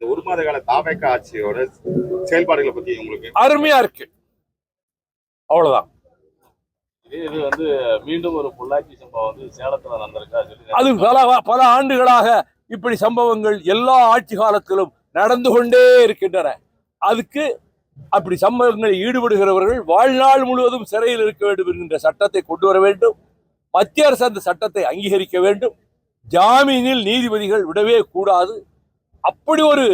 இந்த ஒரு மாத கால தாவேக ஆட்சியோட செயல்பாடுகளை பத்தி உங்களுக்கு அருமையா இருக்கு. அவ்வளவுதான். இது வந்து மீண்டும் ஒரு பொள்ளாச்சி சம்பவம் வந்து சேலத்துல நடந்திருக்கா அது பல ஆண்டுகளாக இப்படி சம்பவங்கள் எல்லா ஆட்சி காலத்திலும் நடந்து கொண்டே இருக்கின்றன. அதுக்கு அப்படி சம்பவங்களில் ஈடுபடுகிறவர்கள் வாழ்நாள் முழுவதும் சிறையில் இருக்க வேண்டும் என்கின்ற சட்டத்தை கொண்டு வர வேண்டும். மத்திய அரசு அந்த சட்டத்தை அங்கீகரிக்க வேண்டும். ஜாமீனில் நீதிபதிகள் விடவே கூடாது. அப்படி ஒரு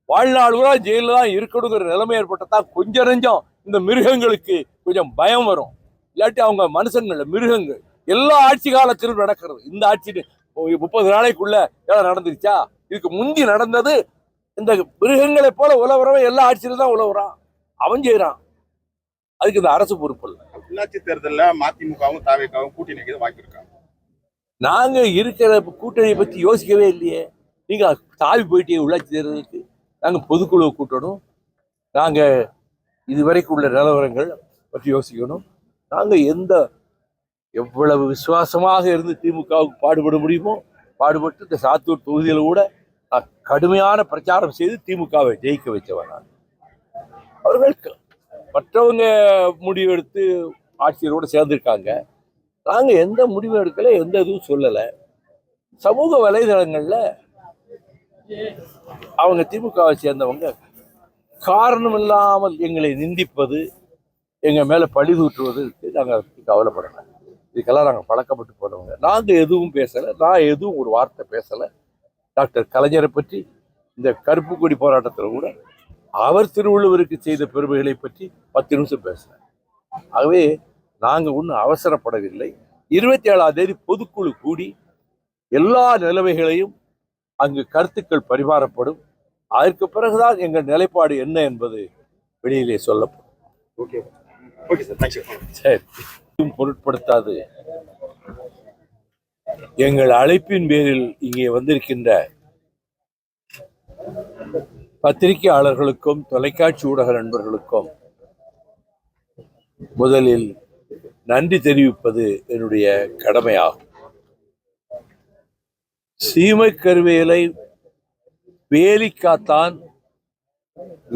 வாழ்நாள் கூட ஜெயில தான் இருக்கணுங்கிற நிலைமை ஏற்பட்டதான் கொஞ்சம் நெஞ்சம் இந்த மிருகங்களுக்கு கொஞ்சம் பயம் வரும். இல்லாட்டி அவங்க மனுஷங்கள் மிருகங்கள் எல்லா ஆட்சி காலத்திலும் நடக்கிறது. இந்த ஆட்சி 30 நாளைக்குள்ள ஏதாவது நடந்துருச்சா? இதுக்கு முந்தி நடந்தது. இந்த மிருகங்களை போல உழவுறவன் எல்லா ஆட்சியிலும் தான் உழவுறான், அவன் செய்யறான். அதுக்கு இந்த அரசு பொறுப்பு இல்லை. உள்ளாட்சி தேர்தலில் மதிமுகவும் தாவேகாவும் கூட்டணி வாங்கியிருக்காங்க. நாங்க இருக்கிற கூட்டணியை பத்தி யோசிக்கவே இல்லையே. நீங்க தாவி போயிட்டீங்க உள்ளாட்சி தேர்தலுக்கு. நாங்க பொதுக்குழுவை கூட்டணும். நாங்க இதுவரைக்கும் உள்ள நிலவரங்கள் பற்றி யோசிக்கணும். நாங்க எவ்வளவு விசுவாசமாக இருந்து திமுகவுக்கு பாடுபட முடியுமோ பாடுபட்டு இந்த சாத்தூர் தொகுதியில் கூட கடுமையான பிரச்சாரம் செய்து திமுகவை ஜெயிக்க வச்சவன் நான். அவர்கள் மற்றவங்க முடிவெடுத்து ஆட்சியரோடு சேர்ந்திருக்காங்க. நாங்க எந்த முடிவும் எடுக்கல, எந்த இதுவும் சொல்லலை. சமூக வலைதளங்கள்ல அவங்க திமுகவை சேர்ந்தவங்க காரணம் இல்லாமல் எங்களை நிந்திப்பது, எங்க மேல பழி தூற்றுவதற்கு நாங்கள் கவலைப்படலை. இதுக்கெல்லாம் நாங்கள் பழக்கப்பட்டு போனவங்க. நாங்கள் எதுவும் பேசலை. நான் எதுவும் ஒரு வார்த்தை பேசலை. டாக்டர் கலைஞரை பற்றி இந்த கருப்பு கொடி போராட்டத்தில் கூட அவர் திருவள்ளுவருக்கு செய்த பெருமைகளை பற்றி 10 நிமிஷம் பேசுறேன். ஆகவே நாங்கள் ஒன்றும் அவசரப்படவில்லை. 27ஆம் தேதி பொதுக்குழு கூடி எல்லா நிலைமைகளையும் அங்கு கருத்துக்கள் பரிமாறப்படும். அதற்கு பிறகுதான் எங்கள் நிலைப்பாடு என்ன என்பது வெளியிலே சொல்லப்படும். சரி, பொருட்படுத்தாது எங்கள் அழைப்பின் பேரில் இங்கே வந்திருக்கின்ற பத்திரிகையாளர்களுக்கும் தொலைக்காட்சி ஊடக நண்பர்களுக்கும் முதலில் நன்றி தெரிவிப்பது என்னுடைய கடமையாகும். சீமை கருவேலை வேலிக்காத்தான்,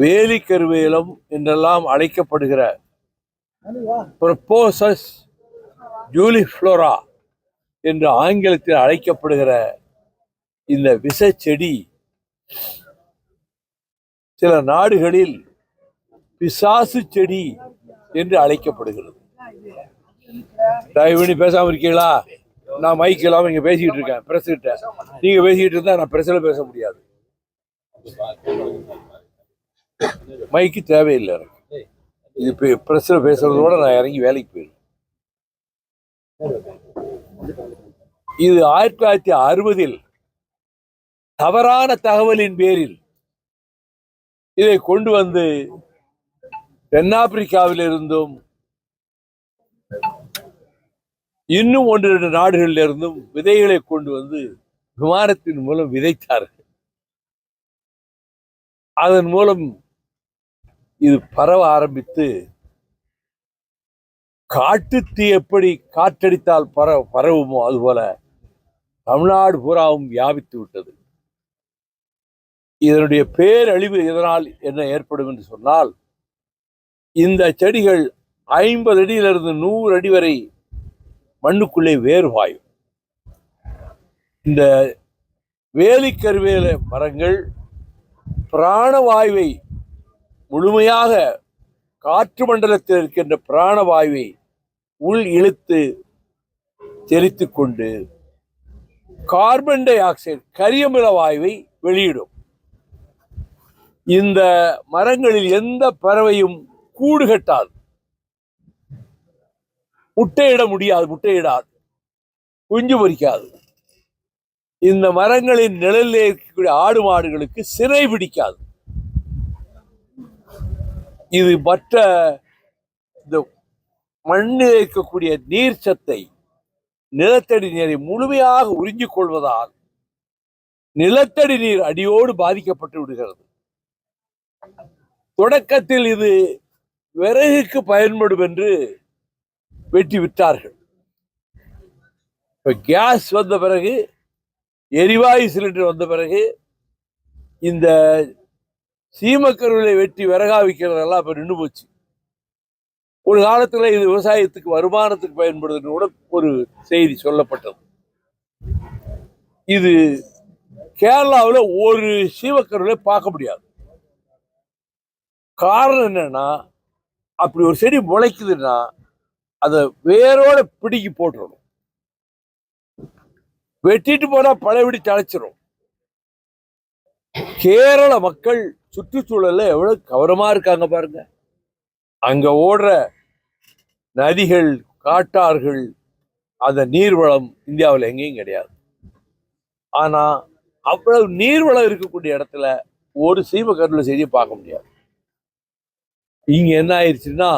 வேலி கருவேலம் என்றெல்லாம் அழைக்கப்படுகிற ப்ரொபோசஸ் ஜூலிஃப்ளோரா என்று ஆங்கிலத்தில் அழைக்கப்படுகிற இந்த விஷ செடி சில நாடுகளில் பிசாசு செடி என்று அழைக்கப்படுகிறது. தயவு பண்ணி பேசாம இருக்கீங்களா? நான் மைக் இல்லாம இங்க பேசிக்கிட்டு இருக்கேன் பிரஸ் கிட்ட. நீங்க பேசிக்கிட்டு இருந்தா நான் பிரஸ்ல பேச முடியாது. மைக்கு தேவையில்லை எனக்கு. இது பிரஸ்ல பேசுறதோட நான் இறங்கி வேலைக்கு போயிடுவேன். இது 1960 தவறான தகவலின் பேரில் இதை கொண்டு வந்து தென்னாப்பிரிக்காவில் இருந்தும் இன்னும் 1-2 நாடுகளில் இருந்தும் விதைகளை கொண்டு வந்து விமானத்தின் மூலம் விதைத்தார்கள். அதன் மூலம் இது பரவ ஆரம்பித்து காட்டுத்தீ எப்படி காற்றடித்தால் பரவுமோ அதுபோல தமிழ்நாடு பூராவும் வியாபித்து விட்டது. இதனுடைய பேரழிவு இதனால் என்ன ஏற்படும் என்று சொன்னால், இந்த செடிகள் 50 அடியிலிருந்து 100 அடி வரை மண்ணுக்குள்ளே வேறு பாயும். இந்த வேலிக்கருவேல மரங்கள் பிராணவாயுவை முழுமையாக காற்று மண்டலத்தில் இருக்கின்ற பிராணவாயுவை உள் இழுத்து செரித்து கொண்டு கார்பன் டை ஆக்சைடு கரியமில வாயுவை வெளியிடும். இந்த மரங்களில் எந்த பறவையும் கூடு கட்டாது, முட்டையிட முடியாது, முட்டையிடாது, குஞ்சு பொரிக்காது. இந்த மரங்களின் நிழலில் இருக்கக்கூடிய ஆடு மாடுகளுக்கு சிறை பிடிக்காது. இது மற்ற இந்த மண்ணில் இருக்கக்கூடிய நீர் சத்தை, நிலத்தடி நீரை முழுமையாக உறிஞ்சிக் கொள்வதால் நிலத்தடி நீர் அடியோடு பாதிக்கப்பட்டு விடுகிறது. தொடக்கத்தில் இது விறகுக்கு பயன்படும் என்று வெட்டி விட்டார்கள். இப்ப கேஸ் வந்த பிறகு, எரிவாயு சிலிண்டர் வந்த பிறகு இந்த சீமக்கருவிலை வெட்டி விறகா விற்கிறதெல்லாம் இப்ப நின்று போச்சு. ஒரு காலத்துல இது விவசாயத்துக்கு வருமானத்துக்கு பயன்படுதுன்னு கூட ஒரு செய்தி சொல்லப்பட்டது. இது கேரளாவில் ஒரு சீமக்கருவிலை பார்க்க முடியாது. காரணம் என்னன்னா, அப்படி ஒரு செடி முளைக்குதுன்னா அதை வேரோட பிடுங்கி போட்டுறணும். வெட்டிட்டு போனா பழையபடி தழைச்சிரும். கேரள மக்கள் சுற்றுச்சூழல்ல எவ்வளவு கவனமா இருக்காங்க பாருங்க. அங்க ஓடுற நதிகள், காட்டார்கள், அந்த நீர்வளம் இந்தியாவில் எங்கேயும் கிடையாது. ஆனா அவ்வளவு நீர்வளம் இருக்கக்கூடிய இடத்துல ஒரு சீமக்கருவிலை செடியை பார்க்க முடியாது. இங்க என்ன ஆயிடுச்சுன்னா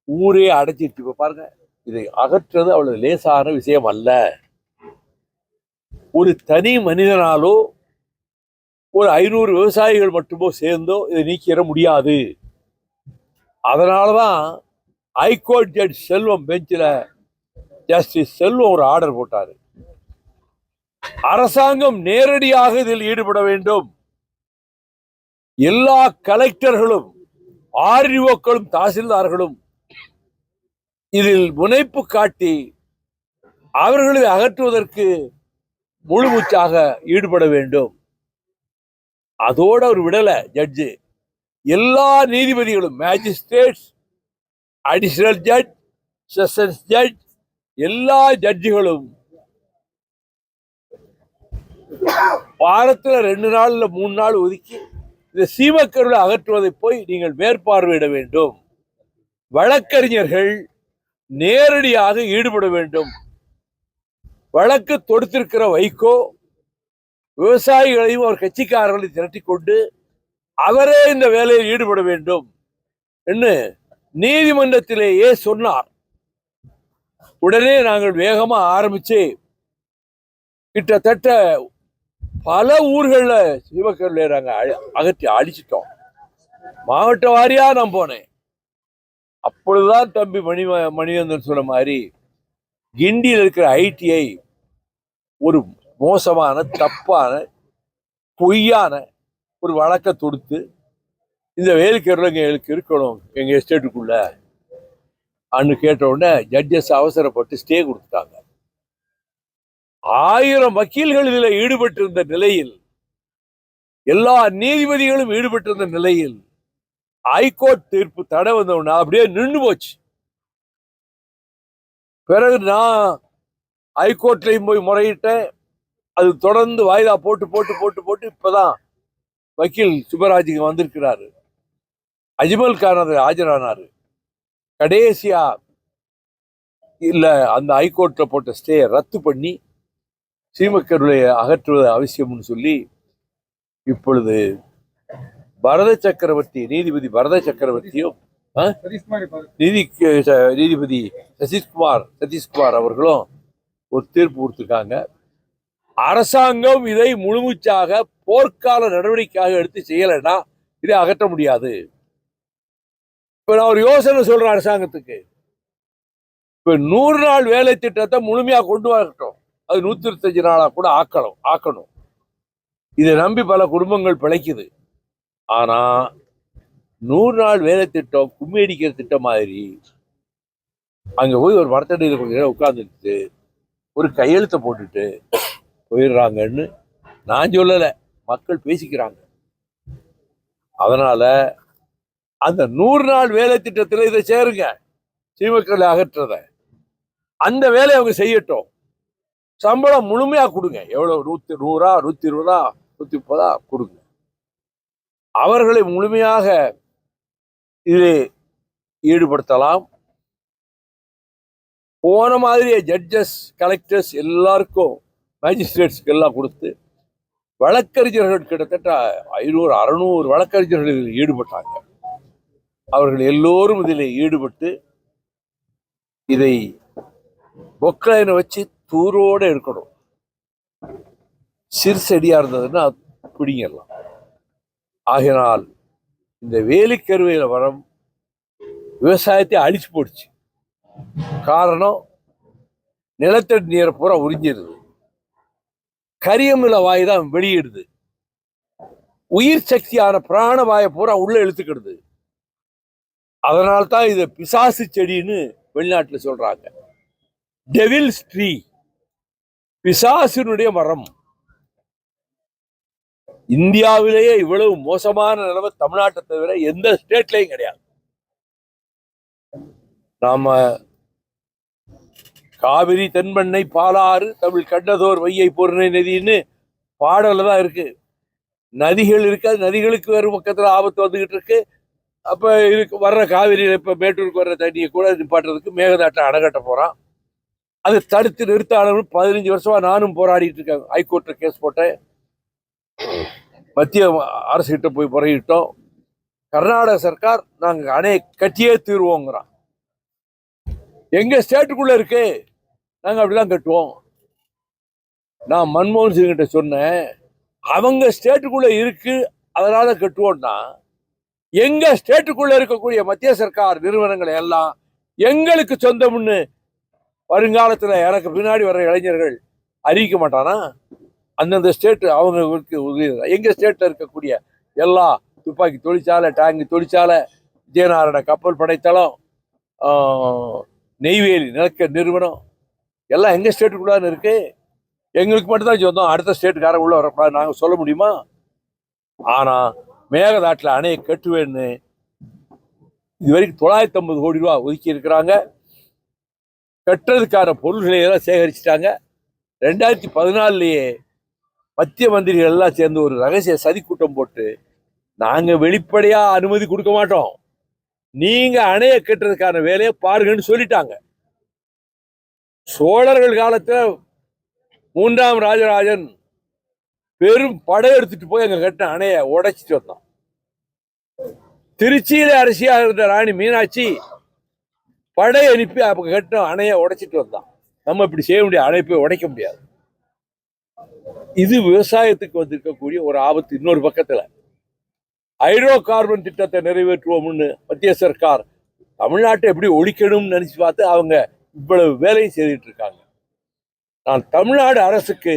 ஊரே அடைச்சிட்டு. இப்ப பாருங்க, இதை அகற்றுறது அவ்வளவு லேசான விஷயம் அல்ல. ஒரு தனி மனிதனாலோ ஒரு 500 விவசாயிகள் மட்டுமோ சேர்ந்தோ இதை நீக்கிட முடியாது. அதனாலதான் ஹைகோர்ட் ஜட்ஜ் செல்வம் பெஞ்சில் ஜஸ்டிஸ் செல்வம் ஒரு ஆர்டர் போட்டாரு. அரசாங்கம் நேரடியாக இதில் ஈடுபட வேண்டும். எல்லா கலெக்டர்களும், ஆர்டிஓக்களும், தாசில்தார்களும் இதில் முனைப்பு காட்டி அவர்களை அகற்றுவதற்கு முழுமூச்சாக ஈடுபட வேண்டும். அதோட ஒரு விடல ஜட்ஜு, எல்லா நீதிபதிகளும், magistrates, additional judge, sessions judge, எல்லா ஜட்ஜுகளும் வாரத்துல 2 நாள் இல்ல 3 நாள் ஒதுக்கி இந்த சீமக்கருவிலை அகற்றுவதை போய் நீங்கள் மேற்பார்வையிட வேண்டும். வழக்கறிஞர்கள் நேரடியாக ஈடுபட வேண்டும். வழக்கு தொடுத்திருக்கிற வைகோ விவசாயிகளையும் அவர் கட்சிக்காரர்களை திரட்டி கொண்டு அவரே இந்த வேலையில் ஈடுபட வேண்டும் என்று நீதிமன்றத்திலேயே சொன்னார். உடனே நாங்கள் வேகமா ஆரம்பிச்சு கிட்டத்தட்ட பல ஊர்கள்ல சீமக்கருவிலை நாங்கள் அகற்றி அழிச்சிட்டோம். மாவட்ட வாரியா நான் போனேன். அப்பொழுதுதான் தம்பி மணிவந்தன் சொன்ன மாதிரி கிண்டியில் இருக்கிற ஐடிஐ ஒரு மோசமான, தப்பான, பொய்யான ஒரு வழக்கை தொடுத்து இந்த வேலைக்கருவிலை எங்களுக்கு இருக்கணும் எங்க எஸ்டேட்டுக்குள்ள அன்னு கேட்ட உடனே ஜட்ஜஸ் அவசரப்பட்டு ஸ்டே கொடுத்துட்டாங்க. 1000 வக்கீல்கள் இதில் ஈடுபட்டிருந்த நிலையில், எல்லா நீதிபதிகளும் ஈடுபட்டிருந்த நிலையில் ஹைகோர்ட் தீர்ப்பு தடை வந்தவுடனே அப்படியே நின்று போச்சு. பிறகு நான் ஹைகோர்ட்லையும் போய் முறையிட்டேன். அது தொடர்ந்து வாய்தா போட்டு போட்டு போட்டு போட்டு இப்பதான் வக்கீல் சுப்பராஜுக்கு வந்திருக்கிறாரு. அஜ்மல் கான் அதில் ஆஜரானாரு. கடைசியா இல்ல அந்த ஹைகோர்ட்ல போட்ட ஸ்டே ரத்து பண்ணி சீமக்கருவிலை அகற்றுவது அவசியம்னு சொல்லி இப்பொழுது நீதிபதி பரத சக்கரவர்த்தியும் நீதிபதி சதீஷ்குமார் அவர்களும் ஒரு தீர்ப்பு கொடுத்திருக்காங்க. அரசாங்கம் இதை முழுமூச்சாக போர்க்கால நடவடிக்கையாக எடுத்து செய்யலைன்னா இதை அகற்ற முடியாது. இப்ப நான் ஒரு யோசனை சொல்றேன் அரசாங்கத்துக்கு. இப்ப 100 நாள் வேலை திட்டத்தை முழுமையா கொண்டு வரட்டும். அது 125 நாளா கூட ஆக்கணும். இதை நம்பி பல குடும்பங்கள் பிழைக்குது. ஆனா 100 நாள் வேலை திட்டம் கும்மி அடிக்கிற திட்டம் மாதிரி அங்க போய் ஒரு மரத்தடியில் கொஞ்ச நேரம் உட்கார்ந்துட்டு ஒரு கையெழுத்தை போட்டுட்டு போயிடுறாங்கன்னு நான் சொல்லலை, மக்கள் பேசிக்கிறாங்க. அதனால அந்த 100 நாள் வேலை திட்டத்தில் இதை சேருங்க, சீமக்கருவிலை அகற்றத அந்த வேலையை அவங்க செய்யட்டும். சம்பளம் முழுமையா கொடுங்க. எவ்வளவு 100, 120, 130 கொடுங்க. அவர்களை முழுமையாக இதில் ஈடுபடுத்தலாம். போன மாதிரியே ஜட்ஜஸ், கலெக்டர்ஸ் எல்லாருக்கும், மேஜிஸ்ட்ரேட்ஸ்க்கு எல்லாம் கொடுத்து வழக்கறிஞர்கள் கிட்டத்தட்ட 500, 600 வழக்கறிஞர்கள் இதில் ஈடுபட்டாங்க. அவர்கள் எல்லோரும் இதில் ஈடுபட்டு இதை பொக்லைனை வச்சு தூரோடு இருக்கணும். சிறுசெடியா இருந்ததுன்னா பிடிங்கிடலாம். ஆகினால் இந்த வேலிக்கருவியில வரம் விவசாயத்தை அழிச்சு போடுச்சு. காரணம், நிலத்தடி நீரை பூரா உறிஞ்சிருது. கரியமில வாய் தான் வெளியிடுது. உயிர் சக்தியான பிராணவாயை பூரா உள்ள இழுத்துக்கிடுது. அதனால்தான் இதை பிசாசு செடின்னு வெளிநாட்டுல சொல்றாங்க. டெவில்ஸ் ட்ரீ, பிசாசினுடைய மரம். இந்தியாவிலேயே இவ்வளவு மோசமான நிலைமை தமிழ்நாட்டை தவிர எந்த ஸ்டேட்லயும் கிடையாது. நாம காவிரி தென்பண்ணை பாலாறு தமிழ் கண்டதோர் வையை பொருணை நதின்னு பாடல தான் இருக்கு. நதிகள் இருக்காது, நதிகளுக்கு வேறு பக்கத்துல ஆபத்து வந்துகிட்டு இருக்கு. அப்ப இருக்கு வர்ற காவிரியில் இப்ப மேட்டூருக்கு வர்ற தண்ணியை கூட நிப்பாட்டுறதுக்கு மேகதாட்டை அணை கட்ட போறான். அதை தடுத்து நிறுத்த அளவு 15 வருஷமா நானும் போராடிட்டு இருக்கேன். ஹைகோர்ட்ல கேஸ் போட்டேன், மத்திய அரசு கிட்ட போய் முறையிட்டோம். கர்நாடக சர்க்கார் நாங்க அணையை கட்டியே தீர்வோங்கிறான். எங்க ஸ்டேட்டுக்குள்ள இருக்கு, நாங்க அப்படிதான் கட்டுவோம். நான் மன்மோகன் சிங் கிட்ட சொன்னேன், அவங்க ஸ்டேட்டுக்குள்ள இருக்கு அதனால கட்டுவோம்னா, எங்க ஸ்டேட்டுக்குள்ள இருக்கக்கூடிய மத்திய சர்க்கார் நிறுவனங்களை எல்லாம் எங்களுக்கு சொந்தம்னு வருங்காலத்துல எனக்கு பின்னாடி வர்ற இளைஞர்கள் அறிவிக்க மாட்டானா? அந்தந்த ஸ்டேட் அவங்களுக்கு உதவி. எங்க ஸ்டேட்ல இருக்கக்கூடிய எல்லா துப்பாக்கி தொழிற்சாலை, டேங்கு தொழிற்சாலை, விஜயநாராயண கப்பல் படைத்தளம், நெய்வேலி நிலக்க நிறுவனம் எல்லாம் எங்க ஸ்டேட்டுக்குள்ளான்னு இருக்கு. எங்களுக்கு மட்டும்தான் சொந்தம், அடுத்த ஸ்டேட்டுக்காரன் உள்ள வரக்கூடாது நாங்க சொல்ல முடியுமா? ஆனா மேகதாட்டுல அணையை கட்டுவேன்னு இது வரைக்கும் 950 கோடி ரூபாய் ஒதுக்கி இருக்கிறாங்க. கட்டுறதுக்கான பொருள்களை எல்லாம் சேகரிச்சுட்டாங்க. 2014 மத்திய மந்திரிகள் எல்லாம் சேர்ந்து ஒரு ரகசிய சதி கூட்டம் போட்டு, நாங்க வெளிப்படையா அனுமதி கொடுக்க மாட்டோம், நீங்க அணையை கட்டுறதுக்கான வேலையை பாருங்கன்னு சொல்லிட்டாங்க. சோழர்கள் காலத்துல 3ஆம் ராஜராஜன் பெரும் படை எடுத்துட்டு போய் அங்க கட்டின அணையை உடைச்சிட்டு வந்தான். திருச்சியில அரசியாக இருந்த ராணி மீனாட்சி படை அனுப்பி அப்ப கட்டின அணையை உடைச்சிட்டு வந்தான். நம்ம இப்படி செய்ய முடியாது, அணைப்பை உடைக்க முடியாது. இது விவசாயத்துக்கு வந்திருக்கக்கூடிய ஒரு ஆபத்து. இன்னொரு பக்கத்துல ஹைட்ரோ கார்பன் திட்டத்தை நிறைவேற்றுவோம்னு மத்திய சர்க்கார் தமிழ்நாட்டை எப்படி ஒழிக்கணும்னு நினைச்சு பார்த்து அவங்க இவ்வளவு வேலையும் செய்துட்டு இருக்காங்க. நான் தமிழ்நாடு அரசுக்கு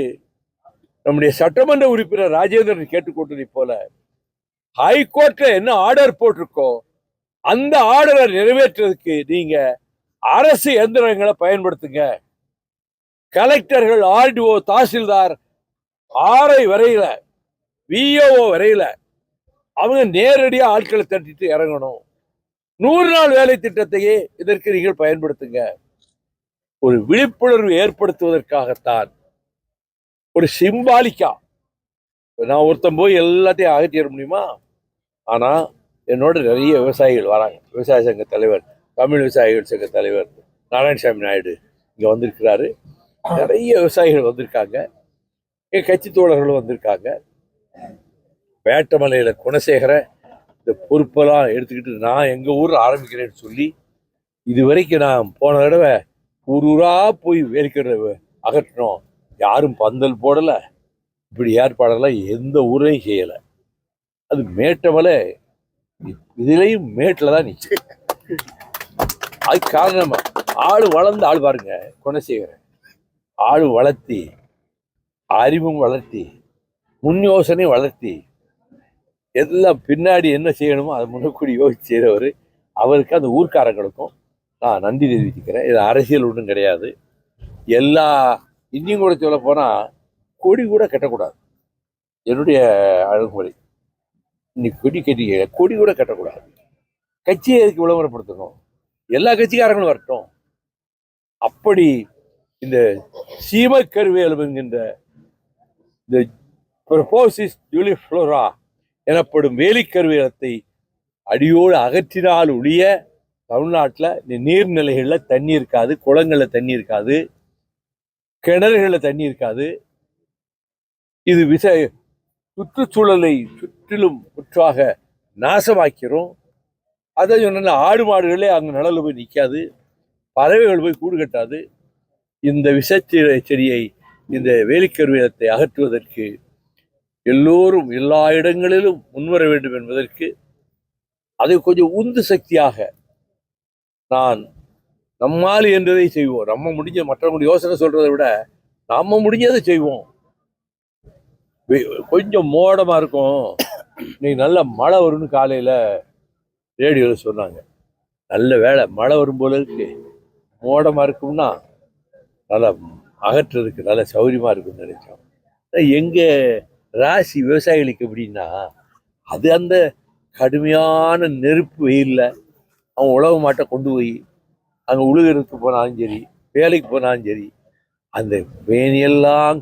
நம்முடைய சட்டமன்ற உறுப்பினர் ராஜேந்திரன் கேட்டுக்கொண்டதை போல, ஹைகோர்ட்ல என்ன ஆர்டர் போட்டிருக்கோ அந்த ஆர்டரை நிறைவேற்றுறதுக்கு நீங்க அரசு எந்திரங்களை பயன்படுத்துங்க. கலெக்டர்கள், ஆர்டிஓ, தாசில்தார், ஆர்ஐ வரையில, விஓஓ வரையில அவங்க நேரடியா ஆட்களை தட்டிட்டு இறங்கணும். 100 நாள் வேலை திட்டத்தையே இதற்கு நீங்கள் பயன்படுத்துங்க. ஒரு விழிப்புணர்வு ஏற்படுத்துவதற்காகத்தான், ஒரு சிம்பாலிக்கா. நான் ஒருத்தன் போய் எல்லாத்தையும் அகற்றிட முடியுமா? ஆனா என்னோட நிறைய விவசாயிகள் வராங்க. விவசாய சங்க தலைவர், தமிழ் விவசாயிகள் சங்க தலைவர் நாராயணசாமி நாயுடு இங்க வந்திருக்கிறாரு. நிறைய விவசாயிகள் வந்திருக்காங்க, என் கட்சி தோழர்களும் வந்திருக்காங்க. வேட்டமலையில குணசேகர இந்த பொறுப்பெல்லாம் எடுத்துக்கிட்டு நான் எங்க ஊர்ல ஆரம்பிக்கிறேன்னு சொல்லி, இது வரைக்கும் நான் போன தடவை ஊரா போய் வேலிக்கிற அகற்றணும், யாரும் பந்தல் போடல, இப்படி ஏற்பாடெல்லாம் எந்த ஊரையும் செய்யல. அது மேட்டமலை, இதுலயும் மேட்டில் தான் நிற்கும். அது காரணம் ஆளு வளர்ந்து ஆள் பாருங்க. குணசேகரன் ஆளு வளர்த்தி, அறிவும் வளர்த்தி, முன் யோசனை வளர்த்தி, எல்லாம் பின்னாடி என்ன செய்யணுமோ அதை முன்னக்கூடி யோசிச்சு செய்கிறவர். அவருக்கு அந்த ஊர்க்காரங்களுக்கும் நான் நன்றி தெரிவிச்சுக்கிறேன். இது அரசியல் ஒன்றும் கிடையாது. எல்லா இன்னும் கூட சொல்ல போனால் கொடி கூட கட்டக்கூடாது. என்னுடைய அணுகுமுறை, இன்னைக்கு கொடி கட்டிக்க, கொடி கூட கட்டக்கூடாது. கட்சியை எதுக்கு விளம்பரப்படுத்தணும்? எல்லா கட்சிக்காரங்களும் வரட்டும். அப்படி இந்த சீமக்கருவேலம் என்கின்ற இந்த ப்ரொபோசிஸ் ஜூலிஃப்ளோரா எனப்படும் வேலிக்கருவேலத்தை அடியோடு அகற்றினால் ஒழிய தமிழ்நாட்டில் நீர்நிலைகளில் தண்ணி இருக்காது, குளங்களில் தண்ணி இருக்காது, கிணறுகளில் தண்ணி இருக்காது. இது சுற்றுச்சூழலை சுற்றிலும் முற்றாக நாசமாக்கிறோம். அதை சொன்ன ஆடு மாடுகளே அங்கே நிழல் போய் நிற்காது, பறவைகள் போய் கூடு கட்டாது. இந்த செடியை, இந்த வேலிக்கருவேலத்தை அகற்றுவதற்கு எல்லோரும் எல்லா இடங்களிலும் முன்வர வேண்டும் என்பதற்கு அதை கொஞ்சம் உந்து சக்தியாக நான் நம்மால் என்றதை செய்வோம். நம்ம முடிஞ்ச மற்றவங்க யோசனை சொல்றதை விட நம்ம முடிஞ்சதை செய்வோம். கொஞ்சம் மோடமா இருக்கும், இன்னைக்கு நல்ல மழை வரும்னு காலையில் ரேடியோவில் சொன்னாங்க. நல்ல வேலை மழை வரும் போல இருக்கு. மோடமாக இருக்கும்னா நல்லா அகற்றுறதுக்கு நல்ல சௌகரியமாக இருக்கும்னு நினைச்சோம். எங்கள் ராசி விவசாயிகளுக்கு எப்படின்னா, அது அந்த கடுமையான நெருப்பு வெயிலில் அவன் உழவு மாட்டை கொண்டு போய் அங்கே உழுகிறதுக்கு போனாலும் சரி, வேலைக்கு போனாலும் சரி, அந்த வேணியெல்லாம்